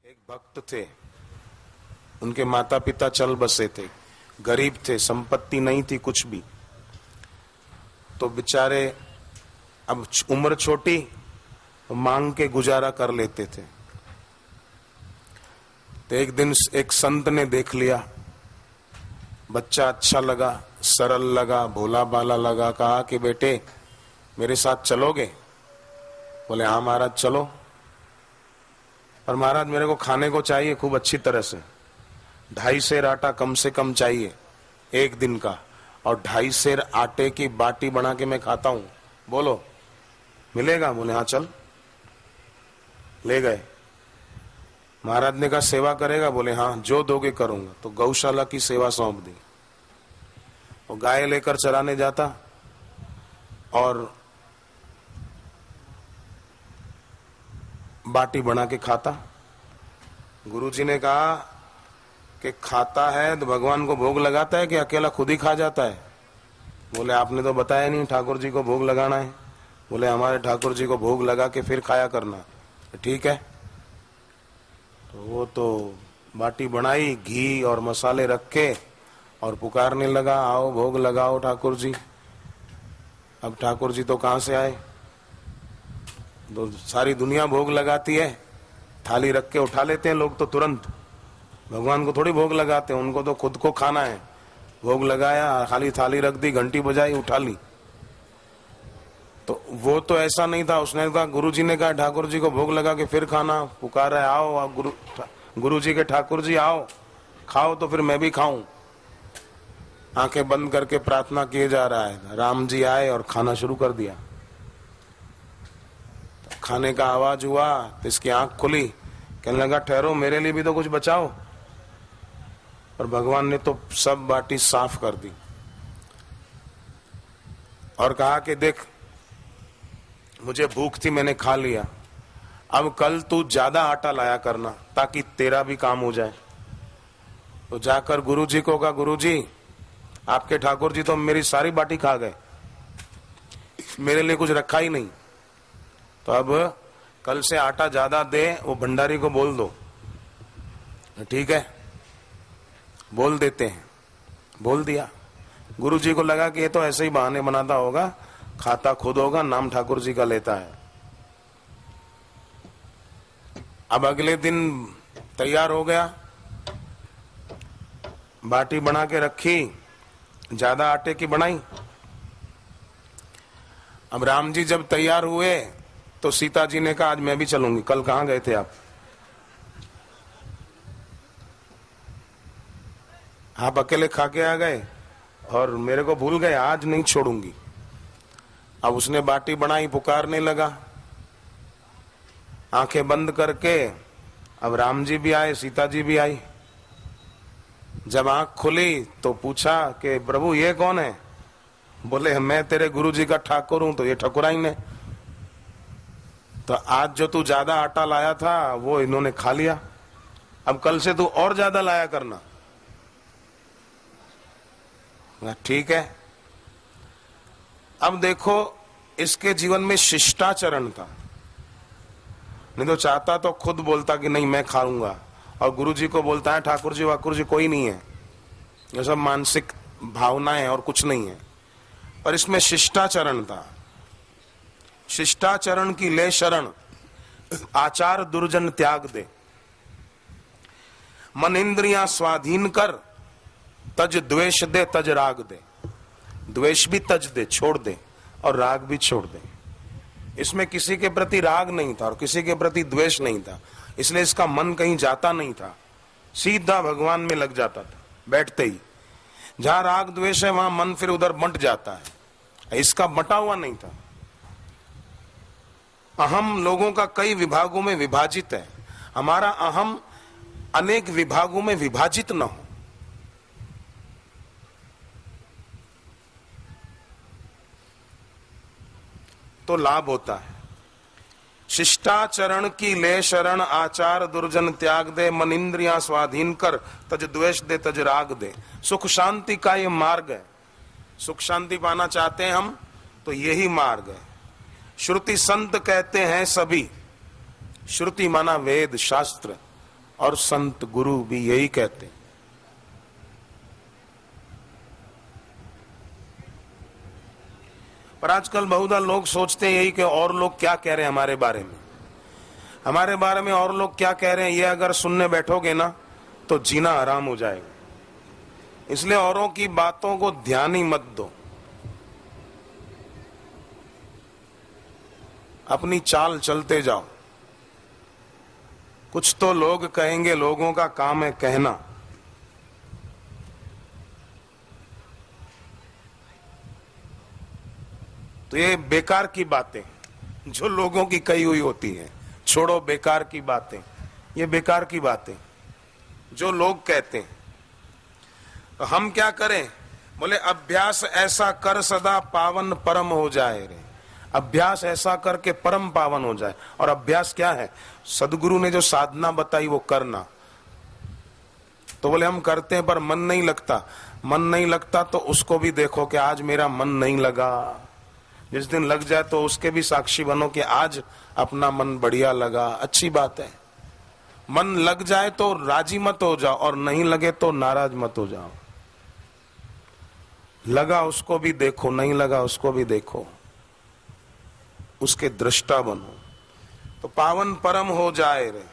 एक भक्त थे, उनके माता पिता चल बसे थे, गरीब थे, संपत्ति नहीं थी कुछ भी। तो बेचारे अब उम्र छोटी तो मांग के गुजारा कर लेते थे। तो एक दिन एक संत ने देख लिया, बच्चा अच्छा लगा, सरल लगा, भोला भाला लगा, कहा कि बेटे मेरे साथ चलोगे? बोले हाँ महाराज चलो। पर महाराज मेरे को खाने को चाहिए खूब अच्छी तरह से, 2.5 सेर आटा कम से कम चाहिए एक दिन का, और 2.5 सेर आटे की बाटी बना के मैं खाता हूं, बोलो मिलेगा? बोले हाँ चल। ले गए। महाराज ने कहा सेवा करेगा? बोले हाँ जो दोगे करूंगा। तो गौशाला की सेवा सौंप दी। वो गाय लेकर चराने जाता और बाटी बना के खाता। गुरुजी ने कहा कि खाता है तो भगवान को भोग लगाता है कि अकेला खुद ही खा जाता है? बोले आपने तो बताया नहीं ठाकुर जी को भोग लगाना है। बोले हमारे ठाकुर जी को भोग लगा के फिर खाया करना। ठीक है। तो वो तो बाटी बनाई, घी और मसाले रखे और पुकारने लगा, आओ भोग लगाओ ठाकुर जी। अब ठाकुर जी तो कहाँ से आए, तो सारी दुनिया भोग लगाती है, थाली रख के उठा लेते हैं लोग तो तुरंत। भगवान को थोड़ी भोग लगाते हैं, उनको तो खुद को खाना है। भोग लगाया, खाली थाली रख दी, घंटी बजाई, उठा ली। तो वो तो ऐसा नहीं था, उसने कहा, गुरुजी ने कहा ठाकुर जी को भोग लगा के फिर खाना। पुकार है आओ आप गुरु जी के ठाकुर जी आओ खाओ तो फिर मैं भी खाऊं। आंखें बंद करके प्रार्थना किए जा रहा है। राम जी आए और खाना शुरू कर दिया। तो खाने का आवाज हुआ तो इसकी आंख खुली, कहने लगा ठहरो मेरे लिए भी तो कुछ बचाओ। और भगवान ने तो सब बाटी साफ कर दी और कहा कि देख मुझे भूख थी, मैंने खा लिया, अब कल तू ज्यादा आटा लाया करना ताकि तेरा भी काम हो जाए। तो जाकर गुरुजी को कहा, गुरुजी आपके ठाकुर जी तो मेरी सारी बाटी खा गए, मेरे लिए कुछ रखा ही नहीं, तो अब कल से आटा ज्यादा दे, वो भंडारी को बोल दो। ठीक है, बोल देते हैं। बोल दिया। गुरुजी को लगा कि ये तो ऐसे ही बहाने बनाता होगा, खाता खुद होगा, नाम ठाकुर जी का लेता है। अब अगले दिन तैयार हो गया, बाटी बना के रखी, ज्यादा आटे की बनाई। अब राम जी जब तैयार हुए तो सीता जी ने कहा आज मैं भी चलूंगी। कल कहां गए थे आप अकेले खा के आ गए और मेरे को भूल गए, आज नहीं छोड़ूंगी। अब उसने बाटी बनाई, पुकारने लगा, आंखें बंद करके। अब राम जी भी आए, सीता जी भी आई। जब आंख खुली तो पूछा कि प्रभु ये कौन है? बोले मैं तेरे गुरु जी का ठाकुर हूं। तो ये ठकुराइन है। तो आज जो तू ज्यादा आटा लाया था वो इन्होंने खा लिया, अब कल से तू और ज्यादा लाया करना। ठीक है। अब देखो इसके जीवन में शिष्टाचरण था, नहीं तो चाहता तो खुद बोलता कि नहीं मैं खाऊंगा, और गुरु जी को बोलता है ठाकुर जी वाकुर जी कोई नहीं है। ये सब मानसिक भावनाएं और कुछ नहीं है। पर इसमें शिष्टाचरण था। शिष्टाचरण की ले शरण, आचार दुर्जन त्याग दे, मन इंद्रियां स्वाधीन कर, तज द्वेष दे तज राग दे। द्वेष भी तज दे, छोड़ दे, और राग भी छोड़ दे। इसमें किसी के प्रति राग नहीं था और किसी के प्रति द्वेष नहीं था, इसलिए इसका मन कहीं जाता नहीं था, सीधा भगवान में लग जाता था बैठते ही। जहां राग द्वेष है वहां मन फिर उधर बंट जाता है, इसका बंटा हुआ नहीं था। अहम लोगों का कई विभागों में विभाजित है, हमारा अहम अनेक विभागों में विभाजित न हो। तो लाभ होता है। शिष्टाचरण की ले शरण, आचार दुर्जन त्याग दे, मन इंद्रियां स्वाधीन कर, तज द्वेष दे तज राग दे। सुख शांति का ये मार्ग है। सुख शांति पाना चाहते हैं हम तो यही मार्ग है। श्रुति संत कहते हैं सभी, श्रुति माना वेद शास्त्र, और संत गुरु भी यही कहते हैं। पर आजकल बहुधा लोग सोचते हैं यही कि और लोग क्या कह रहे हैं हमारे बारे में, हमारे बारे में और लोग क्या कह रहे हैं, ये अगर सुनने बैठोगे ना तो जीना आराम हो जाएगा। इसलिए औरों की बातों को ध्यान ही मत दो, अपनी चाल चलते जाओ। कुछ तो लोग कहेंगे, लोगों का काम है कहना। तो ये बेकार की बातें जो लोगों की कही हुई होती हैं, छोड़ो बेकार की बातें, ये बेकार की बातें जो लोग कहते हैं। तो हम क्या करें? बोले अभ्यास ऐसा कर सदा पावन परम हो जाए रे। अभ्यास ऐसा करके परम पावन हो जाए। और अभ्यास क्या है? सदगुरु ने जो साधना बताई वो करना। तो बोले हम करते हैं पर मन नहीं लगता। मन नहीं लगता तो उसको भी देखो कि आज मेरा मन नहीं लगा। जिस दिन लग जाए तो उसके भी साक्षी बनो कि आज अपना मन बढ़िया लगा, अच्छी बात है। मन लग जाए तो राजी मत हो जाओ और नहीं लगे तो नाराज मत हो जाओ। लगा उसको भी देखो, नहीं लगा उसको भी देखो, उसके दृष्टा बनो तो पावन परम हो जाए रे।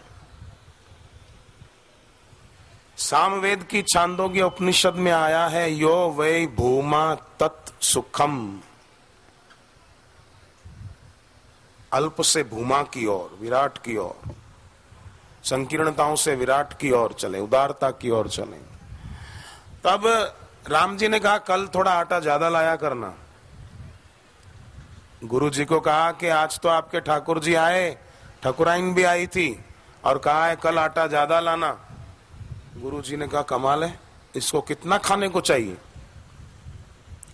सामवेद की छांदोग्य उपनिषद में आया है, यो वै भूमा तत् सुखम। अल्प से भूमा की ओर, विराट की ओर, संकीर्णताओं से विराट की ओर चले, उदारता की ओर चले। तब राम जी ने कहा कल थोड़ा आटा ज्यादा लाया करना। गुरु जी को कहा कि आज तो आपके ठाकुर जी आए, ठकुराइन भी आई थी और कहा है कल आटा ज्यादा लाना। गुरु जी ने कहा कमाल है, इसको कितना खाने को चाहिए?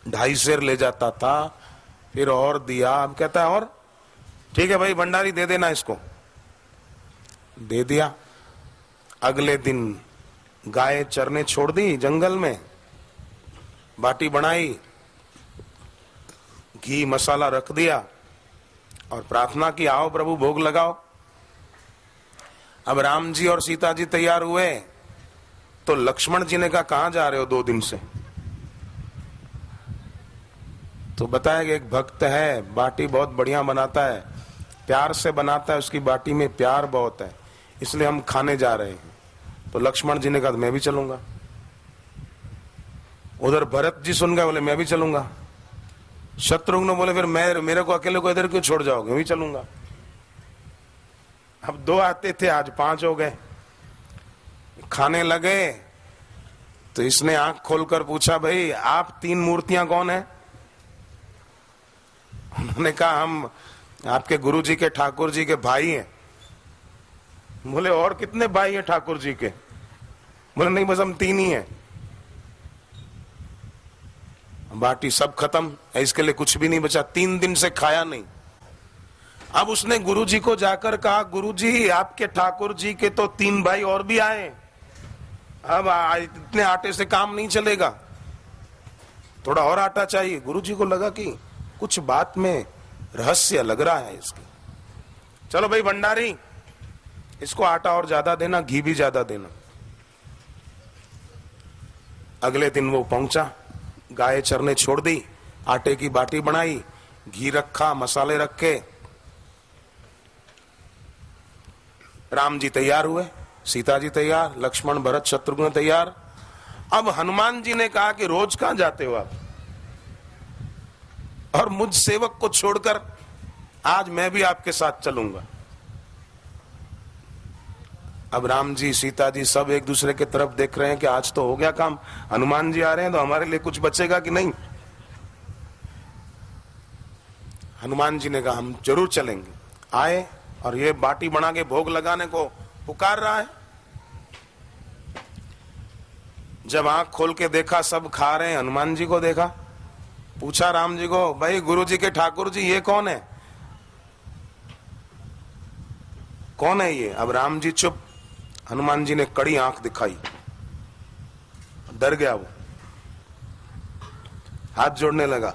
2.5 सेर ले जाता था, फिर और दिया। अब कहता है और ठीक है भाई भंडारी दे देना इसको। दे दिया। अगले दिन गाय चरने छोड़ दी जंगल में, बाटी बनाई, घी मसाला रख दिया और प्रार्थना की आओ प्रभु भोग लगाओ। अब राम जी और सीता जी तैयार हुए तो लक्ष्मण जी ने कहा कहां जा रहे हो 2 दिन से? तो बताया कि एक भक्त है, बाटी बहुत बढ़िया बनाता है, प्यार से बनाता है, उसकी बाटी में प्यार बहुत है, इसलिए हम खाने जा रहे हैं। तो लक्ष्मण जी ने कहा मैं भी चलूंगा। उधर भरत जी सुन गए, बोले मैं भी चलूंगा। शत्रुघ्न बोले फिर मेरे को अकेले को इधर क्यों छोड़ जाओगे, मैं भी चलूंगा। अब 2 आते थे, आज 5 हो गए। खाने लगे तो इसने आंख खोलकर पूछा भाई आप 3 मूर्तियां कौन है? उन्होंने कहा हम आपके गुरु जी के, ठाकुर जी के भाई हैं। बोले और कितने भाई हैं ठाकुर जी के? बोले नहीं बस हम 3 ही हैं। बाटी सब खत्म, इसके लिए कुछ भी नहीं बचा। 3 दिन से खाया नहीं। अब उसने गुरु जी को जाकर कहा गुरु जी आपके ठाकुर जी के तो 3 भाई और भी आए, अब इतने आटे से काम नहीं चलेगा, थोड़ा और आटा चाहिए। गुरु जी को लगा कि कुछ बात में रहस्य लग रहा है इसकी। चलो भाई भंडारी इसको आटा और ज्यादा देना, घी भी ज्यादा देना। अगले दिन वो पहुंचा, गाय चरने छोड़ दी, आटे की बाटी बनाई, घी रखा, मसाले रखे। राम जी तैयार हुए, सीता जी तैयार, लक्ष्मण भरत शत्रुघ्न तैयार। अब हनुमान जी ने कहा कि रोज कहां जाते हो आप, और मुझ सेवक को छोड़कर आज मैं भी आपके साथ चलूंगा। अब राम जी सीता जी सब एक दूसरे के तरफ देख रहे हैं कि आज तो हो गया काम, हनुमान जी आ रहे हैं तो हमारे लिए कुछ बचेगा कि नहीं। हनुमान जी ने कहा हम जरूर चलेंगे। आए और ये बाटी बना के भोग लगाने को पुकार रहा है। जब आंख खोल के देखा सब खा रहे हैं, हनुमान जी को देखा, पूछा राम जी को भाई गुरु जी के ठाकुर जी ये कौन है, कौन है ये? अब राम जी चुप। हनुमान जी ने कड़ी आंख दिखाई, डर गया वो, हाथ जोड़ने लगा।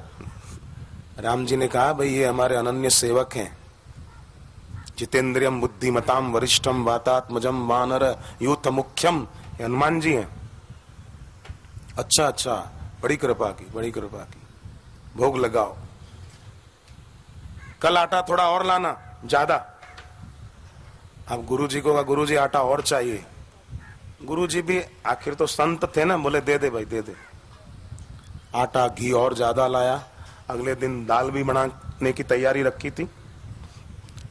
राम जी ने कहा भाई ये हमारे अनन्य सेवक हैं, जितेंद्रियम बुद्धि बुद्धिमताम वरिष्ठम वातात्मजम वानर यूथ मुख्यम, हनुमान जी हैं। अच्छा अच्छा, बड़ी कृपा की, बड़ी कृपा की, भोग लगाओ। कल आटा थोड़ा और लाना, ज्यादा। अब गुरुजी को कहा, गुरुजी आटा और चाहिए। गुरुजी भी आखिर तो संत थे ना, बोले दे दे भाई दे दे। आटा घी और ज्यादा लाया। अगले दिन दाल भी बनाने की तैयारी रखी थी।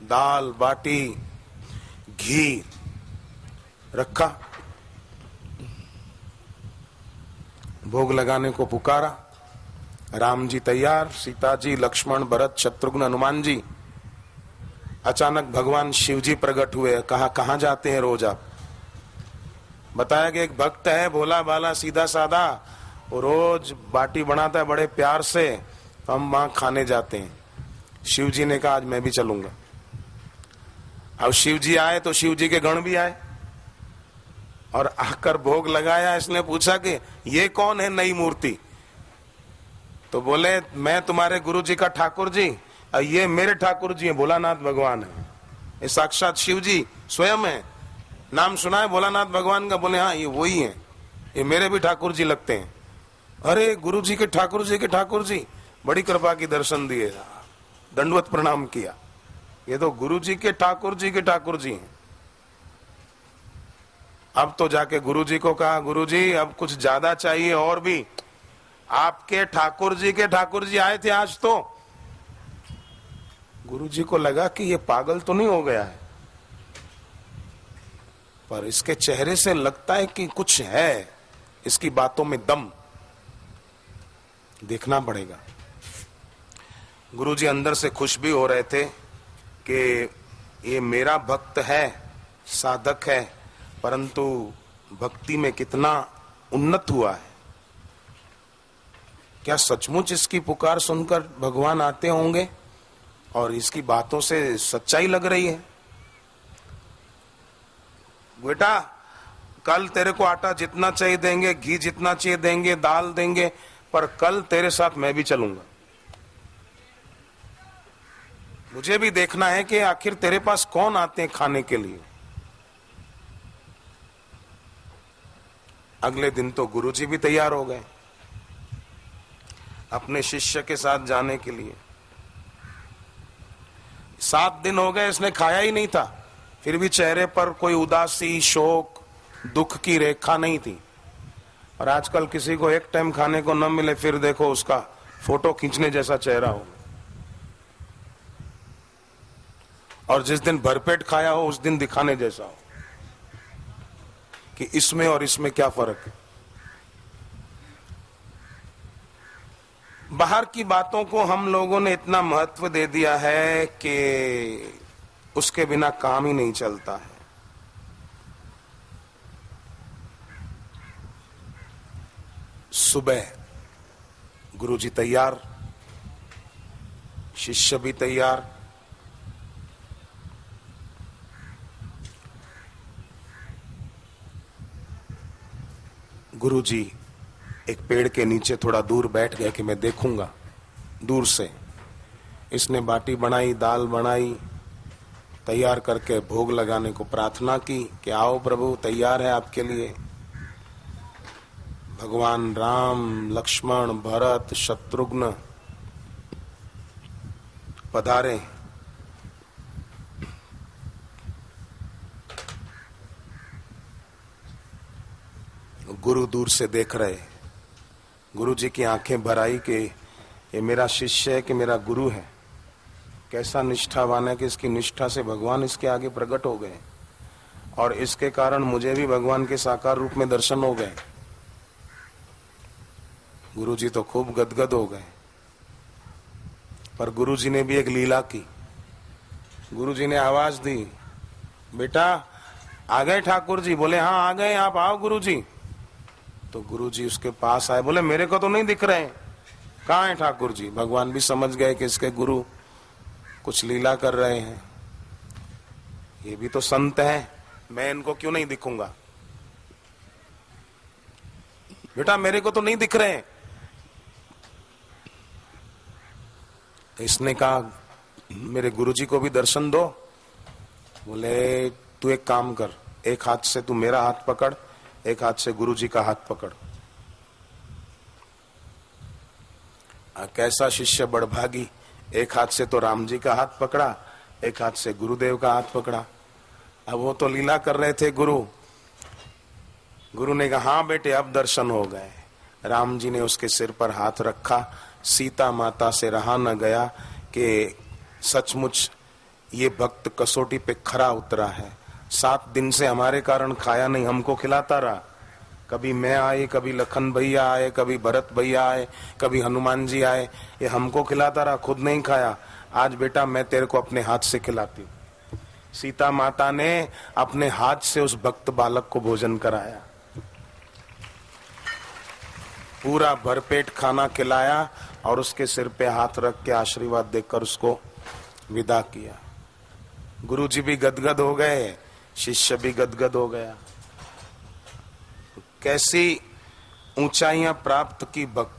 दाल बाटी, घी रखा, भोग लगाने को पुकारा। राम जी तैयार, सीता जी, लक्ष्मण, भरत, शत्रुघ्न, हनुमान जी। अचानक भगवान शिव जी प्रकट हुए। कहा, कहां जाते हैं रोज आप? बताया कि एक भक्त है, भोला भाला, सीधा साधा, वो रोज बाटी बनाता है बड़े प्यार से, तो हम वहां खाने जाते हैं। शिव जी ने कहा, आज मैं भी चलूंगा। अब शिव जी आए तो शिव जी के गण भी आए और आकर भोग लगाया। इसने पूछा कि ये कौन है नई मूर्ति? तो बोले, मैं तुम्हारे गुरु जी का ठाकुर जी, और ये मेरे ठाकुर जी हैं, भोलानाथ भगवान है। ये साक्षात शिव जी स्वयं है। नाम सुना है भोलानाथ भगवान का? बोले हाँ, ये वही है, ये मेरे भी ठाकुर जी लगते हैं। अरे गुरु जी के ठाकुर जी के ठाकुर जी, बड़ी कृपा की दर्शन दिए, दंडवत प्रणाम किया। ये तो गुरु जी के ठाकुर जी के ठाकुर जी हैं। अब तो जाके गुरु जी को कहा, गुरु जी अब कुछ ज्यादा चाहिए और भी। आपके ठाकुर जी के ठाकुर जी आए थे आज तो। गुरु जी को लगा कि ये पागल तो नहीं हो गया है, पर इसके चेहरे से लगता है कि कुछ है, इसकी बातों में दम, देखना पड़ेगा। गुरुजी अंदर से खुश भी हो रहे थे कि ये मेरा भक्त है, साधक है, परंतु भक्ति में कितना उन्नत हुआ है। क्या सचमुच इसकी पुकार सुनकर भगवान आते होंगे? और इसकी बातों से सच्चाई लग रही है। बेटा, कल तेरे को आटा जितना चाहिए देंगे, घी जितना चाहिए देंगे, दाल देंगे, पर कल तेरे साथ मैं भी चलूंगा। मुझे भी देखना है कि आखिर तेरे पास कौन आते हैं खाने के लिए। अगले दिन तो गुरुजी भी तैयार हो गए अपने शिष्य के साथ जाने के लिए। 7 दिन हो गए, इसने खाया ही नहीं था, फिर भी चेहरे पर कोई उदासी, शोक, दुख की रेखा नहीं थी। और आजकल किसी को एक टाइम खाने को न मिले, फिर देखो उसका फोटो खींचने जैसा चेहरा हो, और जिस दिन भरपेट खाया हो उस दिन दिखाने जैसा हो कि इसमें और इसमें क्या फर्क है। बाहर की बातों को हम लोगों ने इतना महत्व दे दिया है कि उसके बिना काम ही नहीं चलता है। सुबह गुरुजी तैयार, शिष्य भी तैयार। गुरुजी एक पेड़ के नीचे थोड़ा दूर बैठ गए कि मैं देखूंगा दूर से। इसने बाटी बनाई, दाल बनाई, तैयार करके भोग लगाने को प्रार्थना की कि आओ प्रभु, तैयार है आपके लिए। भगवान राम, लक्ष्मण, भरत, शत्रुघ्न पधारे। गुरु दूर से देख रहे। गुरु जी की आंखें भर आई कि ये मेरा शिष्य है कि मेरा गुरु है। कैसा निष्ठावान है कि इसकी निष्ठा से भगवान इसके आगे प्रकट हो गए, और इसके कारण मुझे भी भगवान के साकार रूप में दर्शन हो गए। गुरु जी तो खूब गदगद हो गए। पर गुरु जी ने भी एक लीला की। गुरु जी ने आवाज दी, बेटा आ गए ठाकुर जी? बोले हाँ आ गए, आप आओ गुरु जी। तो गुरुजी उसके पास आए, बोले मेरे को तो नहीं दिख रहे, कहाँ है ठाकुर जी? भगवान भी समझ गए कि इसके गुरु कुछ लीला कर रहे हैं, ये भी तो संत हैं, मैं इनको क्यों नहीं दिखूंगा। बेटा मेरे को तो नहीं दिख रहे। इसने कहा मेरे गुरुजी को भी दर्शन दो। बोले तू एक काम कर, एक हाथ से तू मेरा हाथ पकड़, एक हाथ से गुरुजी का हाथ पकड़। कैसा शिष्य बड़भागी, एक हाथ से तो राम जी का हाथ पकड़ा, एक हाथ से गुरुदेव का हाथ पकड़ा। अब वो तो लीला कर रहे थे गुरु ने कहा हाँ बेटे अब दर्शन हो गए। राम जी ने उसके सिर पर हाथ रखा। सीता माता से रहा न गया कि सचमुच ये भक्त कसौटी पे खरा उतरा है। 7 दिन से हमारे कारण खाया नहीं, हमको खिलाता रहा। कभी मैं आए, कभी लखन भैया आए, कभी भरत भैया आए, कभी हनुमान जी आए, ये हमको खिलाता रहा, खुद नहीं खाया। आज बेटा मैं तेरे को अपने हाथ से खिलाती हूँ। सीता माता ने अपने हाथ से उस भक्त बालक को भोजन कराया, पूरा भरपेट खाना खिलाया और उसके सिर पे हाथ रख के आशीर्वाद देकर उसको विदा किया। गुरुजी भी गदगद हो गए, शिष्य भी गदगद हो गया। कैसी ऊंचाइयां प्राप्त की भक्ति।